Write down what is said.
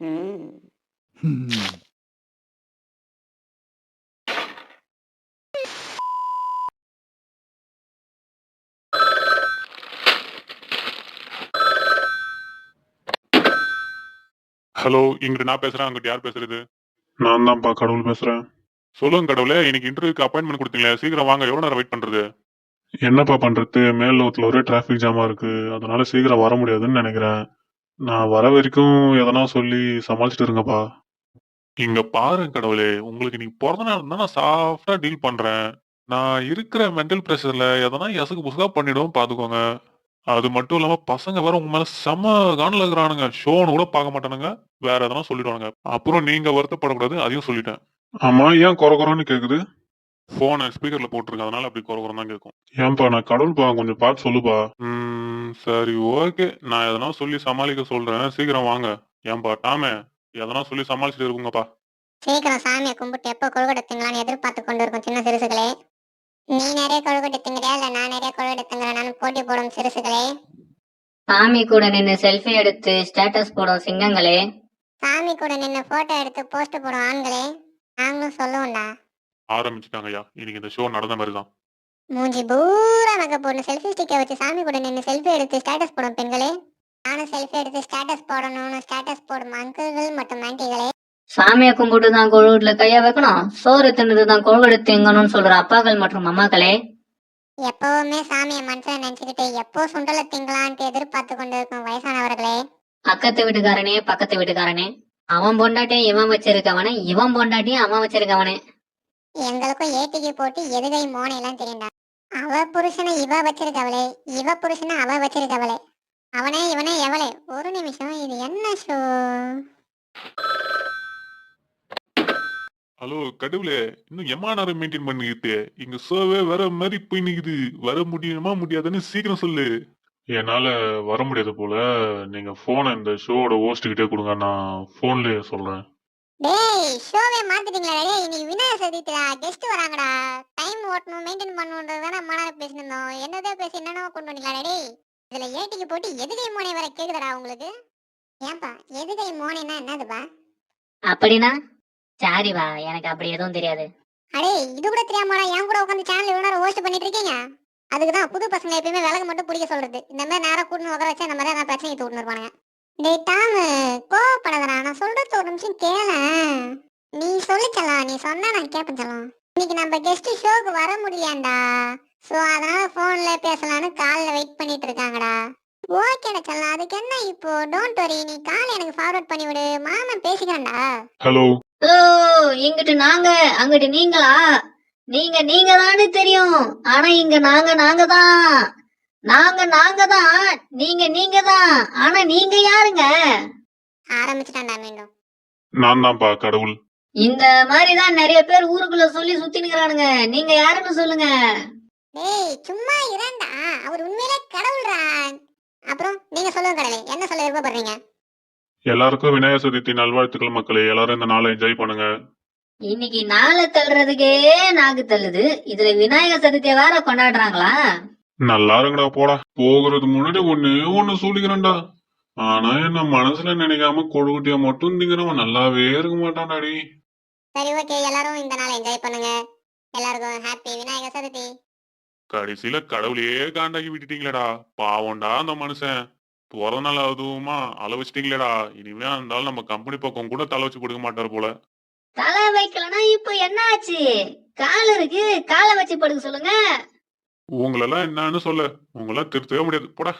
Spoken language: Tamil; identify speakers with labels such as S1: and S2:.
S1: ம்.
S2: ம்.
S3: ஹலோ, இங்கிட்டு நான் பேசுறேன். அங்கிட்டு யார் பேசுறது?
S4: நான் தான்ப்பா கடவுள் பேசுறேன்.
S3: சொல்லுங்க கடவுளே. இன்னைக்கு இன்டர்வியூக்கு அப்பாயின்ட்மெண்ட் கொடுத்தீங்களே, சீக்கிரம் வாங்க. எவ்வளவு நேரம் வெயிட் பண்றது?
S4: என்னப்பா பண்றது, மேல் லோகத்துல ஒரே டிராபிக் ஜாமா இருக்கு. அதனால சீக்கிரம் வர முடியாதுன்னு நினைக்கிறேன். நான் வர வரைக்கும் எதனா சொல்லி சமாளிச்சுட்டு இருங்கப்பா.
S3: இங்க பாருங்க கடவுளே, உங்களுக்கு இன்னைக்கு பிறந்த நாள் இருந்தா நான் சாஃப்டா டீல் பண்றேன். நான் இருக்கிற மென்டல் பிரஷர்ல எதனா எசகு புசுகா பண்ணிடுவோம் பாத்துக்கோங்க. அது மட்டும் இல்லாம பசங்க வேற உங்க மேல செம காண்டில் இருக்கிறானுங்க. ஷோன்னு கூட பார்க்க மாட்டானுங்க. வேற எதனா சொல்லிடுவானுங்க. அப்புறம் நீங்க வருத்தப்படக்கூடாது, அதையும் சொல்லிட்டேன்.
S4: ஆமா, ஏன் குறைன்னு கேக்குது?
S3: போனை ஸ்பீக்கர்ல போட்டிருக்கேன், அதனால அப்படி குறை தான் கேட்கும்.
S4: ஏன்பா, நான் கடவுள்பா, கொஞ்சம் பார்த்து சொல்லுப்பா.
S3: சரி, ஓகே. நான் எதனா சொல்லி சமாளிக்க சொல்றேன். சீக்கிரம் வாங்க. ஏன்பா டாமே, எதனா சொல்லி சமாளிச்சுட்டு இருக்குங்கப்பா.
S5: சீக்கிரம் சாமியை கும்பிட்டு எப்போ கொழுக்கட்டை திங்கலான்னு எதிர்பார்த்து கொண்டு இருக்கும் சின்ன சிறுசுகளே. நீ நிறைய கொழுக்கட்டை திங்கிறியா இல்ல நான் நிறைய கொழுக்கட்டை திங்கிறேன் போட்டி போடும் சிறுசுகளே.
S6: சாமி கூட நின்னு செல்ஃபி எடுத்து ஸ்டேட்டஸ் போடும் சிங்கங்களே.
S5: சாமி கூட நின்னு போட்டோ எடுத்து போஸ்ட் போடும் ஆண்களே. நாங்களும் சொல்லுவோம்டா.
S3: ஆரம்பிச்சுட்டாங்கய்யா. இன்னைக்கு இந்த ஷோ நடந்த மாதிரி தான்.
S5: மூஞ்சி பூரா நகை போட்டு செல்ஃபி ஸ்டிக்கை வச்சு சாமி கூட நின்று செல்ஃபி எடுத்து ஸ்டேட்டஸ் போடும் பெண்களே. நானும் செல்ஃபி எடுத்து ஸ்டேட்டஸ் போடணும்னு ஸ்டேட்டஸ் போடும் அங்கிள்கள் மற்றும் ஆண்டிகளே.
S6: சாமியை கும்பிட்டு தான் கொழுக்கட்டுல கைய வைக்கணும், சோறு தின்னு தான் கொழுக்கட்டை திங்கணும்னு சொல்ற அப்பாக்கள் மற்றும் அம்மாக்களே.
S5: எப்பவுமே சாமியை மனசுல நினைச்சுக்கிட்டு எப்போ சுண்டலை திங்கலான்ட்டு எதிர்பார்த்து கொண்டு இருக்கும் வயசானவர்களே.
S6: பக்கத்து வீட்டுக்காரனே பக்கத்து வீட்டுக்காரனே, அவன் பொண்டாட்டியும் இவன் வச்சிருக்கவனே, இவன் பொண்டாட்டியும் அவன் வச்சிருக்கவனே.
S5: எங்களுக்கும் ஏட்டிக்கு போட்டு எதுகை மோனை எல்லாம் தெரியுண்டா. அவ புருஷனை இவ வச்சிருக்கவளே, இவ புருஷனை அவ வச்சிருக்கவளே, அவனே இவனே எவளே. ஒரு நிமிஷம், இது என்ன ஷோ?
S3: ஹலோ கடவுளே, இன்னும் எம்மா நேரம் மெயின்டைன் பண்ணிக்கிட்டு இங்க ஷோவே வர மாதிரி போய் நிக்குது. வர முடியுமா முடியாதுன்னு சீக்கிரம் சொல்லு.
S4: என்னால வர முடியாது போல. நீங்க போனை இந்த ஷோவோட ஹோஸ்ட் கிட்டே கொடுங்க, நான் போன்லயே சொல்றேன்.
S5: டேய், ஷோவே மாத்திட்டீங்களா டேய்? இன்னைக்கு விநாயகர் சதுர்த்திடா, கெஸ்ட் வராங்கடா. டைம் ஓட்டணும், மெயின்டைன் பண்ணணும்ன்றது தானே மனார பேசினோம். என்னதோ பேசி என்னென்னவோ கொண்டு வந்தீங்களா டேய்? இதுல ஏட்டிக்கு போட்டு எதுகை மோனை வர கேக்குதுடா உங்களுக்கு? ஏன்பா எதுகை மோனைனா என்னதுப்பா?
S6: அப்படின்னா சாரிவா, எனக்கு அப்படி எதுவும் தெரியாது.
S5: அடே, இது கூட தெரியாமடா என் கூட உட்காந்து சேனல் இவ்வளவு நேரம் ஹோஸ்ட் பண்ணிட்டு இருக்கீங்க? அதுக்கு தான் புது பசங்க எப்பயுமே விலகு மட்டும் பிடிக்க சொல்றது. இந்த மாதிரி நேரம் கூட்டு உட்கார வச்சா இந்த மாதிரி நான் பிரச்சனை தூட்டு இருப்பானுங்க. டேய் டாம், கோவப்படாதடா, நான் சொல்றது ஒரு நிமிஷம் கேளேன். நீ சொல்லிச்சலாம், நீ சொன்னா நான் கேட்பேன் செல்லம். இன்னைக்கு நம்ம கெஸ்ட் ஷோக்கு வர முடியலையாண்டா. ஸோ அதனால போன்ல பேசலான்னு காலில் வெயிட் பண்ணிட்டு இருக்காங்கடா. ஓகேடா செல்லம், அதுக்கு என்ன இப்போ? டோன்ட் வரி, நீ கால் எனக்கு ஃபார்வர்ட் பண்ணி விடு, மாமன் பேசிக்கிறேன்டா.
S4: ஹலோ.
S6: ஓ, இங்கிட்டு நாங்க அங்கிட்டு நீங்களா? நீங்க தானே தெரியும். ஆனா இங்க நாங்க தான். நாங்க தான். நீங்க தான். ஆனா நீங்க யாருங்க?
S5: ஆரம்பிச்சிட்டான்டா மீண்டும்.
S4: நான் தான்ப்பா கடவுள்.
S6: இந்த மாதிரிதான் நிறைய பேர் ஊருக்குள்ள சொல்லி சுத்தி நிக்கிறானுங்க. நீங்க யாருன்னு சொல்லுங்க.
S5: டேய் சும்மா இரண்டா, அவர் உண்மையிலே கடவுள்ரா. அப்புறம் நீங்க சொல்லுங்க கடவுளே, என்ன சொல்ல விருப்பப்படுறீங்க?
S4: எல்லாருக்கும் விநாயகர் சதுர்த்தி நல்வாழ்த்துக்கள் மக்களே. எல்லாரும் இந்த நாளை என்ஜாய் பண்ணுங்க.
S6: இன்னைக்கு நாளை தள்ளுறதுக்கே நாக்கு தள்ளுது, இதுல விநாயகர் சதுர்த்தியை வேற கொண்டாடுறாங்களா?
S4: நல்லா இருங்கடா போடா. போகிறது முன்னாடி ஒண்ணு சொல்லிக்கிறேன்டா. ஆனா என்ன மனசுல நினைக்காம கொழுகுட்டியா மட்டும் திங்கிறவன் நல்லாவே இருக்க மாட்டான்டாடி.
S5: சரி ஓகே, எல்லாரும் இந்த நாளை என்ஜாய் பண்ணுங்க. எல்லாருக்கும் ஹாப்பி விநாயகர் சதுர்த்தி.
S3: கடைசியில கடவுளையே காண்டாக்கி விட்டுட்டீங்களேடா. பாவம்டா அந்த மனுஷன். பிறந்த நாள் அதுவுமா அள வச்சிட்டீங்களேடா. இனிமே இருந்தாலும் நம்ம கம்பெனி பக்கம் கூட தலை வச்சு கொடுக்க மாட்டாரு போல.
S6: தலை வைக்கலன்னா இப்ப என்ன ஆச்சு? கால் இருக்கு, காலை வச்சு படுக்க சொல்லுங்க.
S3: உங்களெல்லாம் என்னன்னு சொல்ல, உங்களாம் திருத்தவே முடியாது போடா.